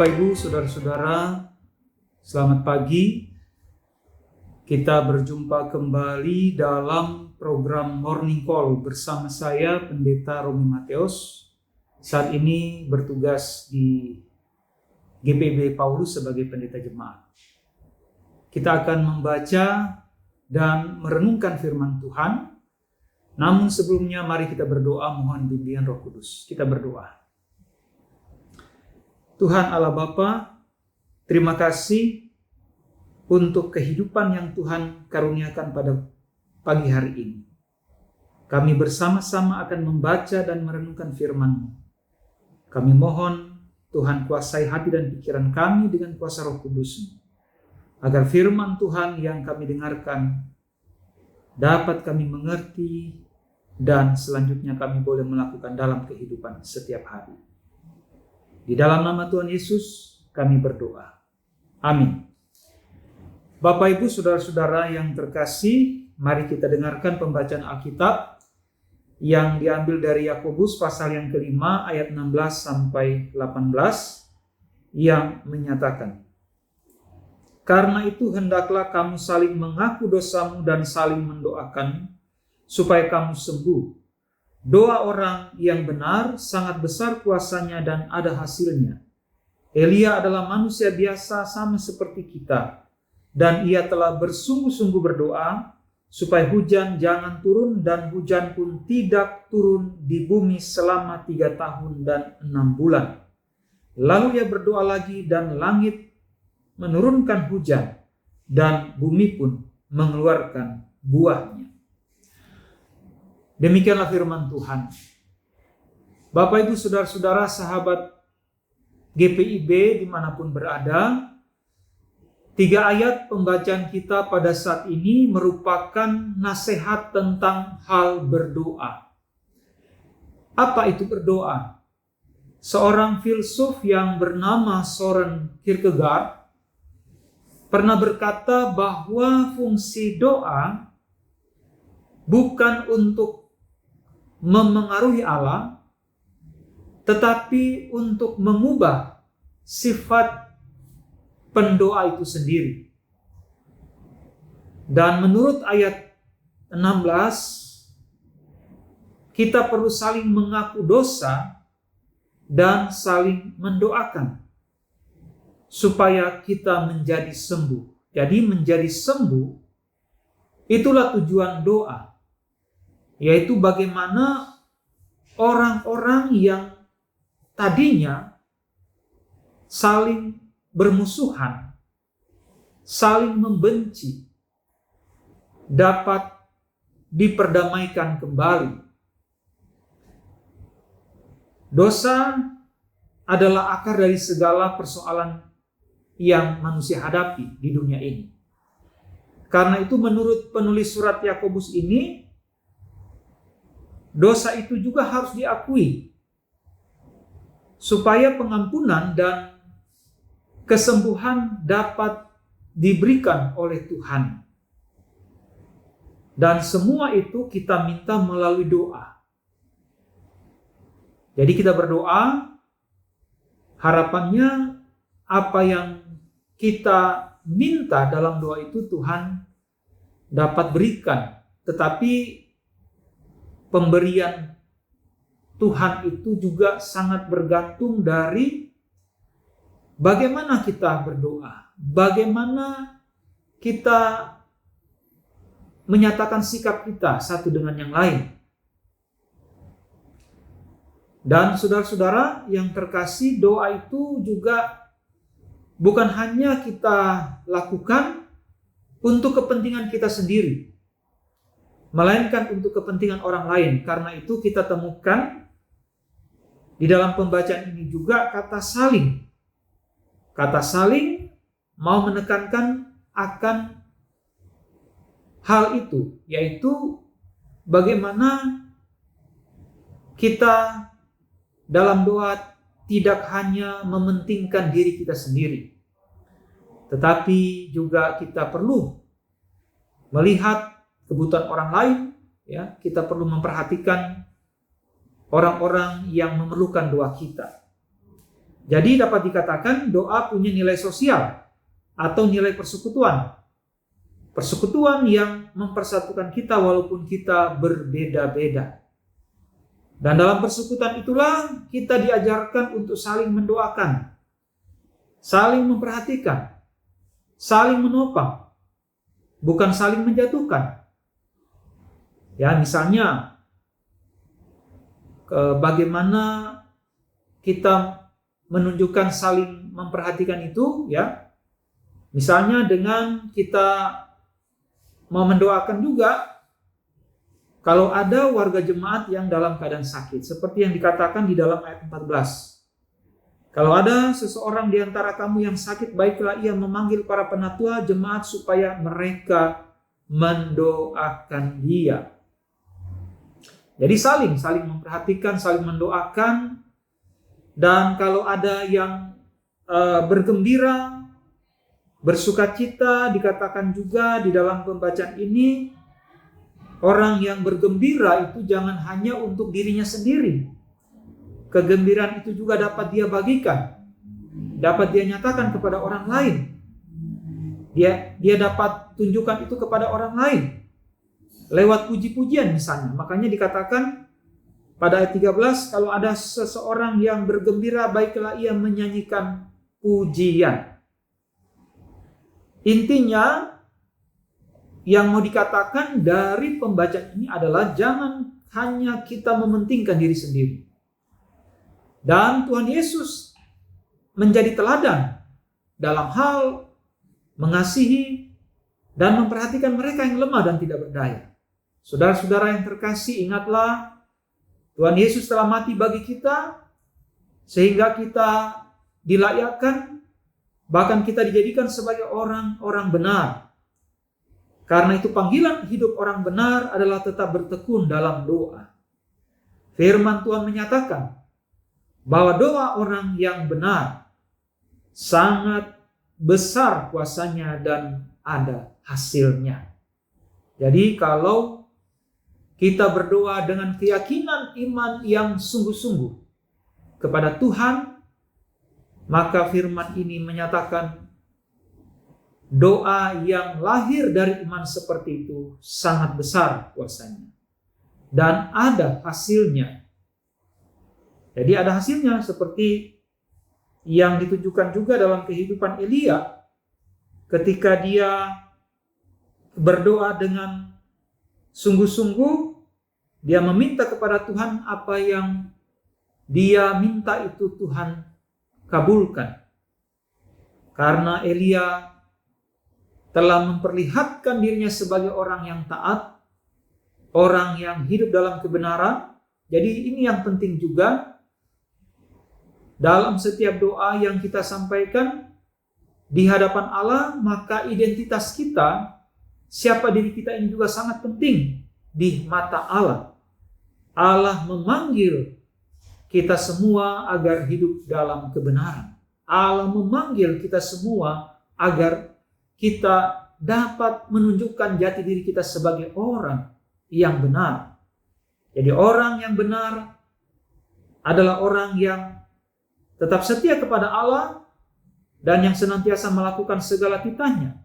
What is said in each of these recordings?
Bapak, Ibu, Saudara-saudara, selamat pagi. Kita berjumpa kembali dalam program Morning Call bersama saya, Pendeta Romi Mateus. Saat ini bertugas di GPIB Paulus sebagai pendeta jemaat. Kita akan membaca dan merenungkan firman Tuhan. Namun sebelumnya mari kita berdoa mohon bimbingan Roh Kudus. Kita berdoa. Tuhan Allah Bapa, terima kasih untuk kehidupan yang Tuhan karuniakan pada pagi hari ini. Kami bersama-sama akan membaca dan merenungkan firman-Mu. Kami mohon Tuhan kuasai hati dan pikiran kami dengan kuasa Roh Kudus-Mu, agar firman Tuhan yang kami dengarkan dapat kami mengerti dan selanjutnya kami boleh melakukan dalam kehidupan setiap hari. Di dalam nama Tuhan Yesus kami berdoa. Amin. Bapak, Ibu, Saudara-saudara yang terkasih, mari kita dengarkan pembacaan Alkitab yang diambil dari Yakobus pasal yang kelima ayat 16 sampai 18 yang menyatakan, "Karena itu hendaklah kamu saling mengaku dosamu dan saling mendoakan supaya kamu sembuh. Doa orang yang benar sangat besar kuasanya dan ada hasilnya. Elia adalah manusia biasa sama seperti kita, dan ia telah bersungguh-sungguh berdoa supaya hujan jangan turun, dan hujan pun tidak turun di bumi selama 3 tahun dan 6 bulan. Lalu ia berdoa lagi dan langit menurunkan hujan, dan bumi pun mengeluarkan buahnya." Demikianlah firman Tuhan. Bapak, Ibu, Saudara-saudara, sahabat GPIB dimanapun berada, 3 ayat pembacaan kita pada saat ini merupakan nasihat tentang hal berdoa. Apa itu berdoa? Seorang filsuf yang bernama Søren Kierkegaard pernah berkata bahwa fungsi doa bukan untuk memengaruhi Allah, tetapi untuk mengubah sifat pendoa itu sendiri. Dan menurut ayat 16, kita perlu saling mengaku dosa dan saling mendoakan supaya kita menjadi sembuh. Jadi menjadi sembuh itulah tujuan doa, yaitu bagaimana orang-orang yang tadinya saling bermusuhan, saling membenci, dapat diperdamaikan kembali. Dosa adalah akar dari segala persoalan yang manusia hadapi di dunia ini. Karena itu menurut penulis surat Yakobus ini, dosa itu juga harus diakui supaya pengampunan dan kesembuhan dapat diberikan oleh Tuhan. Dan semua itu kita minta melalui doa. Jadi kita berdoa, harapannya apa yang kita minta dalam doa itu Tuhan dapat berikan. Tetapi pemberian Tuhan itu juga sangat bergantung dari bagaimana kita berdoa, bagaimana kita menyatakan sikap kita satu dengan yang lain. Dan saudara-saudara yang terkasih, doa itu juga bukan hanya kita lakukan untuk kepentingan kita sendiri, melainkan untuk kepentingan orang lain. Karena itu kita temukan di dalam pembacaan ini juga kata saling. Kata saling mau menekankan akan hal itu, yaitu bagaimana kita dalam doa tidak hanya mementingkan diri kita sendiri, tetapi juga kita perlu melihat kebutuhan orang lain, ya. Kita perlu memperhatikan orang-orang yang memerlukan doa kita. Jadi dapat dikatakan doa punya nilai sosial atau nilai persekutuan. Persekutuan yang mempersatukan kita walaupun kita berbeda-beda. Dan dalam persekutuan itulah kita diajarkan untuk saling mendoakan, saling memperhatikan, saling menopang, bukan saling menjatuhkan. Ya, misalnya bagaimana kita menunjukkan saling memperhatikan itu, ya. Misalnya dengan kita mau mendoakan juga kalau ada warga jemaat yang dalam keadaan sakit, seperti yang dikatakan di dalam ayat 14. Kalau ada seseorang di antara kamu yang sakit, baiklah ia memanggil para penatua jemaat supaya mereka mendoakan dia. Jadi saling memperhatikan, saling mendoakan. Dan kalau ada yang bergembira, bersukacita, dikatakan juga di dalam pembacaan ini, orang yang bergembira itu jangan hanya untuk dirinya sendiri. Kegembiraan itu juga dapat dia bagikan, dapat dia nyatakan kepada orang lain. Dia dapat tunjukkan itu kepada orang lain lewat puji-pujian misalnya. Makanya dikatakan pada ayat 13, kalau ada seseorang yang bergembira, baiklah ia menyanyikan pujian. Intinya yang mau dikatakan dari pembacaan ini adalah jangan hanya kita mementingkan diri sendiri. Dan Tuhan Yesus menjadi teladan dalam hal mengasihi dan memperhatikan mereka yang lemah dan tidak berdaya. Saudara-saudara yang terkasih, ingatlah Tuhan Yesus telah mati bagi kita sehingga kita dilayakkan, bahkan kita dijadikan sebagai orang-orang benar. Karena itu panggilan hidup orang benar adalah tetap bertekun dalam doa. Firman Tuhan menyatakan bahwa doa orang yang benar sangat besar kuasanya dan ada hasilnya. Jadi kalau kita berdoa dengan keyakinan iman yang sungguh-sungguh kepada Tuhan, maka firman ini menyatakan doa yang lahir dari iman seperti itu sangat besar kuasanya dan ada hasilnya. Jadi ada hasilnya seperti yang ditujukan juga dalam kehidupan Elia ketika dia berdoa dengan sungguh-sungguh, dia meminta kepada Tuhan apa yang dia minta itu Tuhan kabulkan. Karena Elia telah memperlihatkan dirinya sebagai orang yang taat, orang yang hidup dalam kebenaran. Jadi ini yang penting juga dalam setiap doa yang kita sampaikan di hadapan Allah, maka identitas kita, siapa diri kita ini juga sangat penting di mata Allah. Allah memanggil kita semua agar hidup dalam kebenaran. Allah memanggil kita semua agar kita dapat menunjukkan jati diri kita sebagai orang yang benar. Jadi orang yang benar adalah orang yang tetap setia kepada Allah dan yang senantiasa melakukan segala titahnya.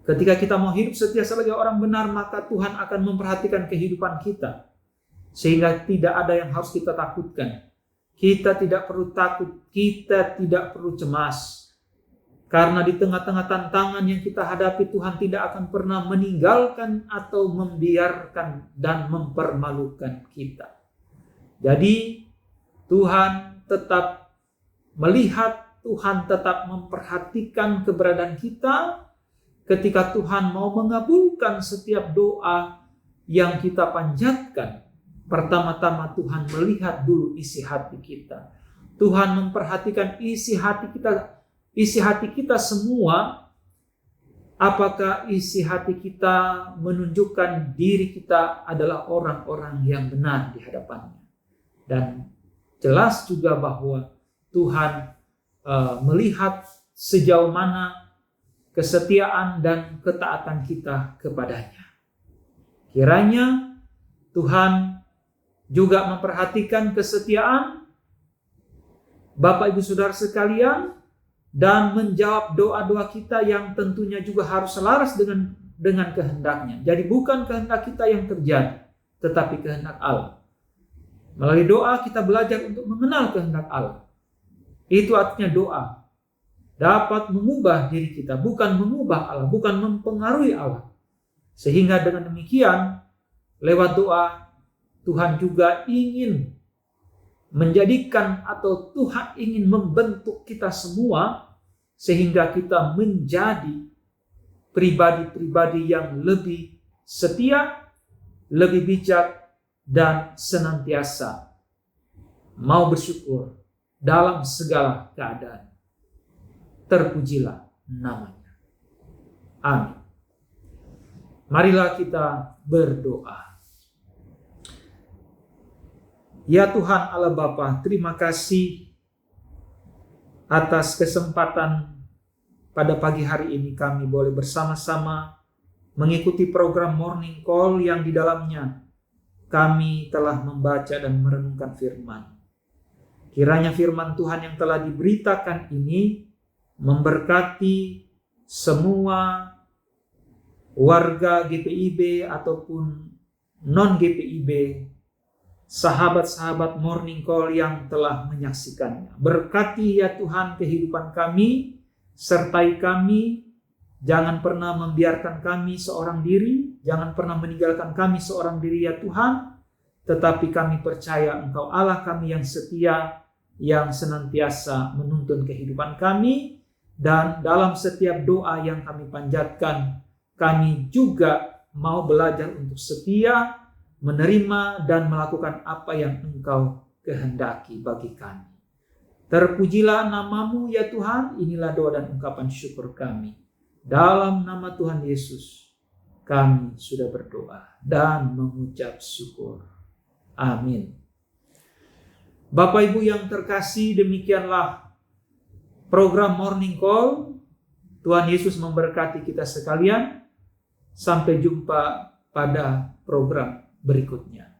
Ketika kita mau hidup setia sebagai orang benar, maka Tuhan akan memperhatikan kehidupan kita. Sehingga tidak ada yang harus kita takutkan. Kita tidak perlu takut, kita tidak perlu cemas. Karena di tengah-tengah tantangan yang kita hadapi, Tuhan tidak akan pernah meninggalkan atau membiarkan dan mempermalukan kita. Jadi Tuhan tetap melihat, Tuhan tetap memperhatikan keberadaan kita. Ketika Tuhan mau mengabulkan setiap doa yang kita panjatkan, pertama-tama Tuhan melihat dulu isi hati kita. Tuhan memperhatikan isi hati kita semua. Apakah isi hati kita menunjukkan diri kita adalah orang-orang yang benar di hadapannya. Dan jelas juga bahwa Tuhan melihat sejauh mana kesetiaan dan ketaatan kita kepadanya. Kiranya Tuhan juga memperhatikan kesetiaan Bapak Ibu Saudara sekalian, dan menjawab doa-doa kita yang tentunya juga harus selaras dengan kehendaknya. Jadi bukan kehendak kita yang terjadi, tetapi kehendak Allah. Melalui doa kita belajar untuk mengenal kehendak Allah. Itu artinya doa dapat mengubah diri kita, bukan mengubah Allah, bukan mempengaruhi Allah. Sehingga dengan demikian, lewat doa, Tuhan juga ingin menjadikan atau Tuhan ingin membentuk kita semua sehingga kita menjadi pribadi-pribadi yang lebih setia, lebih bijak, dan senantiasa mau bersyukur dalam segala keadaan. Terpujilah namanya. Amin. Marilah kita berdoa. Ya Tuhan Allah Bapa, terima kasih atas kesempatan pada pagi hari ini kami boleh bersama-sama mengikuti program Morning Call yang di dalamnya kami telah membaca dan merenungkan firman. Kiranya firman Tuhan yang telah diberitakan ini memberkati semua warga GPIB ataupun non-GPIB, sahabat-sahabat Morning Call yang telah menyaksikannya. Berkati ya Tuhan kehidupan kami, sertai kami, jangan pernah membiarkan kami seorang diri, jangan pernah meninggalkan kami seorang diri ya Tuhan, tetapi kami percaya Engkau Allah kami yang setia, yang senantiasa menuntun kehidupan kami, dan dalam setiap doa yang kami panjatkan, kami juga mau belajar untuk setia, menerima dan melakukan apa yang Engkau kehendaki bagi kami. Terpujilah nama-Mu ya Tuhan, inilah doa dan ungkapan syukur kami. Dalam nama Tuhan Yesus, kami sudah berdoa dan mengucap syukur. Amin. Bapak Ibu yang terkasih, demikianlah program Morning Call. Tuhan Yesus memberkati kita sekalian. Sampai jumpa pada program berikutnya.